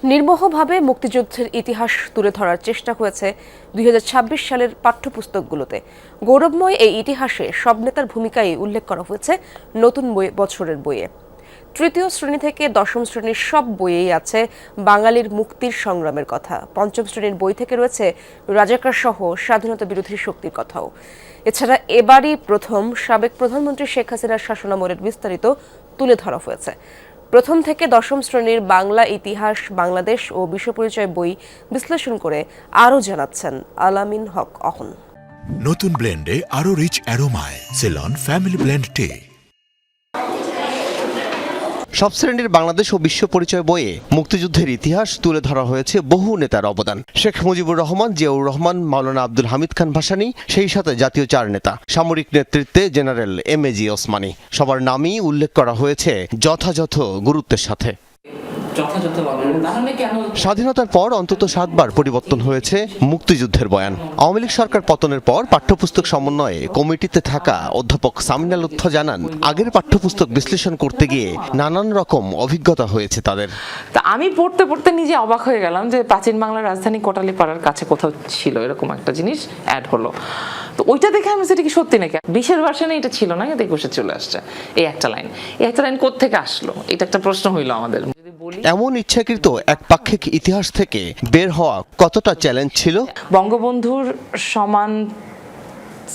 নির্মোহভাবে মুক্তিযুদ্ধের ইতিহাস তুলে ধরার চেষ্টা হয়েছে 2026 সালের পাঠ্যপুস্তকগুলোতে। গৌরবময় এই ইতিহাসে সব নেতার ভূমিকাই উল্লেখ করা হয়েছে নতুন বছরের বইয়ে। তৃতীয় শ্রেণী থেকে দশম শ্রেণীর সব বইয়েই আছে বাঙালির মুক্তির সংগ্রামের কথা। পঞ্চম শ্রেণীর বই থেকে রয়েছে রাজাকার সহ স্বাধীনতা বিরোধী শক্তির কথাও। এছাড়া এবারই প্রথম সাবেক প্রধানমন্ত্রী শেখ হাসিনার শাসনামলের বিস্তারিত তুলে ধরা হয়েছে। প্রথম থেকে দশম শ্রেণীর বাংলা ইতিহাস, বাংলাদেশ ও বিশ্বপরিচয় বই বিশ্লেষণ করে আরও জানাচ্ছেন আলামিন হক অহন। নতুন ব্লেন্ডে আরও রিচ অ্যারোমায় সেলন ফ্যামিলি ব্লেন্ড টে। সব শ্রেণীর বাংলাদেশ ও বিশ্ব পরিচয় বইয়ে মুক্তিযুদ্ধের ইতিহাস তুলে ধরা হয়েছে বহু নেতার অবদান। শেখ মুজিবুর রহমান, জিয়াউর রহমান, মাওলানা আব্দুল হামিদ খান ভাসানী, সেই সাথে জাতীয় চার নেতা, সামরিক নেতৃত্বে জেনারেল এম.এ.জি. ওসমানী, সবার নামই উল্লেখ করা হয়েছে যথাযথ গুরুত্বের সাথে। স্বাধীনতার পর অন্তত 7 বার পরিবর্তন হয়েছে মুক্তিযুদ্ধের বয়ান। আওয়ামী লীগ সরকার পতনের পর পাঠ্যপুস্তক সমন্বয়ে কমিটিতে থাকা অধ্যাপক সামিনা লুৎফা জানান, আগের পাঠ্যপুস্তক বিশ্লেষণ করতে গিয়ে নানান রকম অভিজ্ঞতা হয়েছে তাদের। তা আমি পড়তে পড়তে নিজে অবাক হয়ে গেলাম যে প্রাচীন বাংলার রাজধানী কোটালীপাড়ার কাছে কোথাও ছিল এরকম একটা জিনিস অ্যাড হলো। তো ওইটা দেখে আমি সেটা কি সত্যি নাকি, 20-এর ভার্সনে এটা ছিল না, 21-এ চলে আসছে এই একটা লাইন কোত্থেকে আসলো, এটা একটা প্রশ্ন হইলো আমাদের। এমন ইচ্ছাকৃত একপাক্ষিক ইতিহাস থেকে বের হওয়া কতটা চ্যালেঞ্জ ছিল? বঙ্গবন্ধুর সমান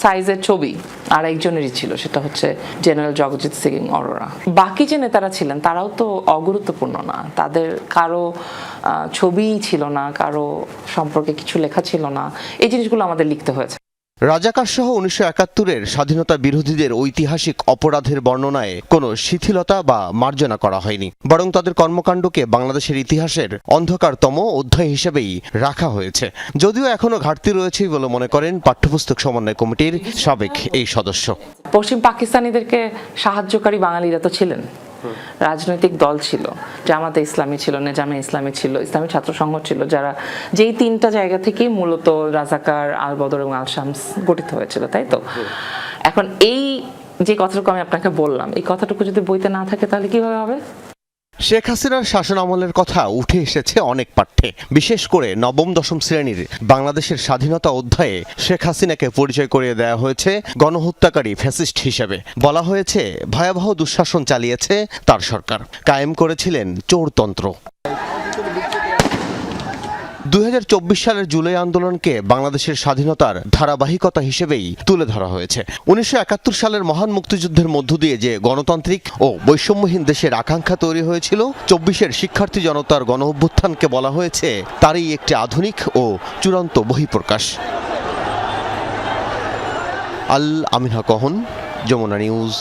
সাইজের ছবি আর একজনেরই ছিল, সেটা হচ্ছে জেনারেল জগজিৎ সিং অরোরা। বাকি যে নেতারা ছিলেন তারাও তো অগুরুত্বপূর্ণ না, তাদের কারো ছবিই ছিল না, কারো সম্পর্কে কিছু লেখা ছিল না, এই জিনিসগুলো আমাদের লিখতে হয়েছে। রাজাকার সহ 1971-এর স্বাধীনতা বিরোধীদের ঐতিহাসিক অপরাধের বর্ণনায় কোনো শিথিলতা বা মার্জনা করা হয়নি, বরং তাদের কর্মকাণ্ডকে বাংলাদেশের ইতিহাসের অন্ধকারতম অধ্যায় হিসেবেই রাখা হয়েছে। যদিও এখনো ঘাটতি রয়েছে বলে মনে করেন পাঠ্যপুস্তক সমন্বয় কমিটির সাবেক এই সদস্য। পশ্চিম পাকিস্তানিদেরকে সাহায্যকারী বাঙালিরা তো ছিলেন, রাজনৈতিক দল ছিল, জামাতে ইসলামী ছিল, নেজামে ইসলামী ছিল, ইসলামী ছাত্র সংঘ ছিল, যারা যেই 3টা জায়গা থেকেই মূলত রাজাকার, আল বদর এবং আল শামস গঠিত হয়েছিল, তাই তো? এখন এই যে কথাটুকু আমি আপনাকে বললাম, এই কথাটুকু যদি বইতে না থাকে তাহলে কিভাবে হবে? শেখ হাসিনার শাসনামলের কথা উঠে এসেছে অনেক পাঠ্যে, বিশেষ করে নবম-দশম শ্রেণীর বাংলাদেশের স্বাধীনতা অধ্যায়ে শেখ হাসিনাকে পরিচয় করিয়ে দেওয়া হয়েছে গণহত্যাকারী ফ্যাসিস্ট হিসেবে। বলা হয়েছে ভয়াবহ দুঃশাসন চালিয়েছে তার সরকার, কায়েম করেছিলেন চোরতন্ত্র। 2024 সালের জুলাই আন্দোলনকে বাংলাদেশের স্বাধীনতার ধারাবাহিকতা হিসেবেই তুলে ধরা হয়েছে। 1971 সালের মহান মুক্তিযুদ্ধের মধ্য দিয়ে যে গণতান্ত্রিক ও বৈষম্যহীন দেশের আকাঙ্ক্ষা তৈরি হয়েছিল, 24-এর শিক্ষার্থী জনতার গণ অভ্যুত্থানকে বলা হয়েছে তারই একটি আধুনিক ও চূড়ান্ত বহিঃপ্রকাশ। আমিন হক অহন, যমুনা নিউজ।